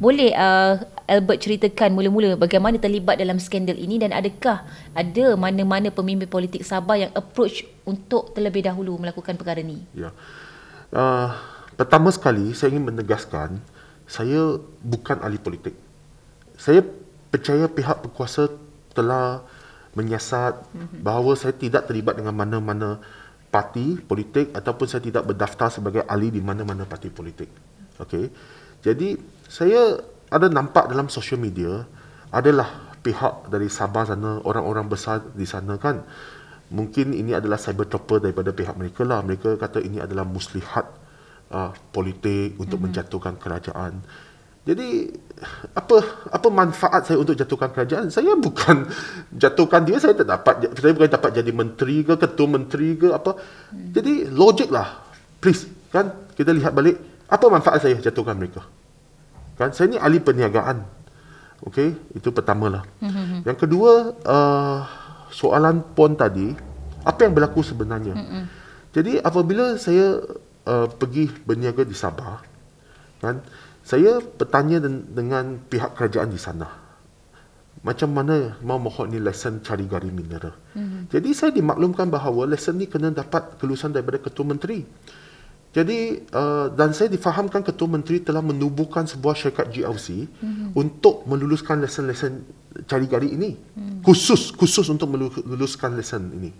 Boleh Albert ceritakan mula-mula bagaimana terlibat dalam skandal ini dan adakah ada mana-mana pemimpin politik Sabah yang approach untuk terlebih dahulu melakukan perkara ni? Ya. Pertama sekali saya ingin menegaskan, saya bukan ahli politik. Saya percaya pihak berkuasa telah menyiasat bahawa saya tidak terlibat dengan mana-mana parti politik ataupun saya tidak berdaftar sebagai ahli di mana-mana parti politik. Okey. Jadi saya ada nampak dalam social media adalah pihak dari Sabah sana, orang-orang besar di sana kan. Mungkin ini adalah cyber trooper daripada pihak mereka lah. Mereka kata ini adalah muslihat politik untuk menjatuhkan kerajaan. Jadi apa manfaat saya untuk jatuhkan kerajaan? Saya bukan jatuhkan dia, saya bukan dapat jadi menteri ke, ketua menteri ke apa. Jadi logik lah, please kan, kita lihat balik apa manfaat saya jatuhkan mereka. Kan saya ni ahli perniagaan. Okey, itu pertamalah. Yang kedua, soalan PON tadi, apa yang berlaku sebenarnya? Jadi apabila saya pergi berniaga di Sabah, kan, saya bertanya dengan pihak kerajaan di sana, macam mana mau mohon ni lesen cari gali mineral. Jadi saya dimaklumkan bahawa lesen ni kena dapat kelulusan daripada Ketua Menteri. Jadi dan saya difahamkan Ketua Menteri telah menubuhkan sebuah syarikat GLC untuk meluluskan lesen-lesen cari gali ini. Khusus untuk meluluskan lesen ini.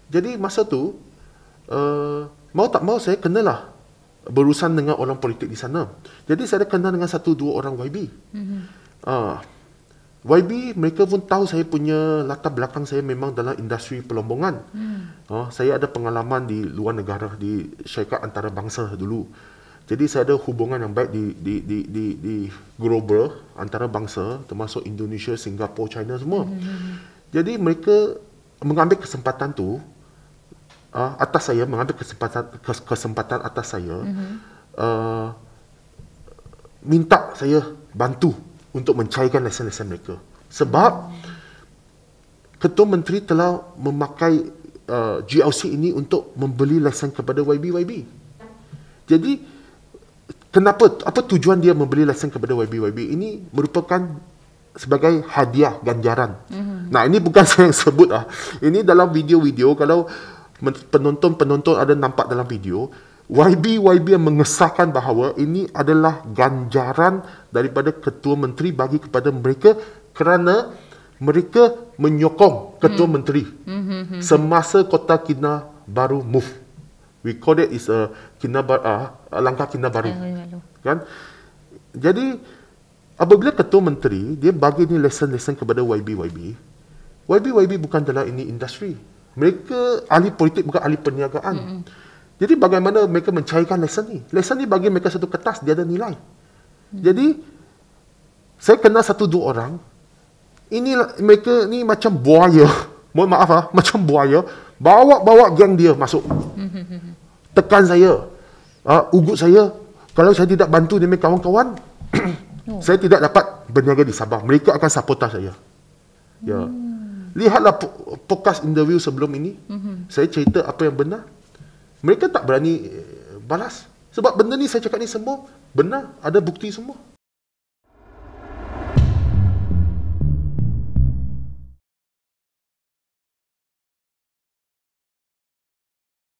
Jadi masa tu mau tak mau saya kenalah berurusan dengan orang politik di sana. Jadi saya ada kenal dengan 1-2 orang YB. YB mereka pun tahu saya punya latar belakang, saya memang dalam industri pelombongan. Saya ada pengalaman di luar negara di syarikat antarabangsa dulu. Jadi saya ada hubungan yang baik di global antarabangsa, termasuk Indonesia, Singapura, China semua. Jadi mereka mengambil kesempatan tu atas saya, mengambil kesempatan atas saya, minta saya bantu untuk mencairkan lesen-lesen mereka. Sebab Ketua Menteri telah memakai GLC ini untuk membeli lesen kepada YB. Jadi apa tujuan dia membeli lesen kepada YB? Ini merupakan sebagai hadiah ganjaran. Nah, ini bukan saya yang sebut lah. Ini dalam video-video, kalau penonton ada nampak dalam video, YB yang mengesahkan bahawa ini adalah ganjaran daripada Ketua Menteri bagi kepada mereka kerana mereka menyokong Ketua Menteri semasa Kota Kinabalu move. We call it is a langkah Kinabalu. Kan? Jadi apabila Ketua Menteri dia bagi ni lesen-lesen kepada YB bukan dalam ini industri. Mereka ahli politik, bukan ahli perniagaan. Jadi bagaimana mereka mencairkan lesen ni? Lesen ni bagi mereka satu kertas, dia ada nilai. Jadi saya kenal 1-2 orang. Mereka ni macam buaya. Mohon maaf macam buaya. Bawa geng dia masuk. Tekan saya. Ugut saya. Kalau saya tidak bantu dengan kawan-kawan, saya tidak dapat berniaga di Sabah. Mereka akan sabotaj saya. Ya. Lihatlah podcast interview sebelum ini. Saya cerita apa yang benar. Mereka tak berani balas. Sebab benda ni saya cakap ni semua benar. Ada bukti semua.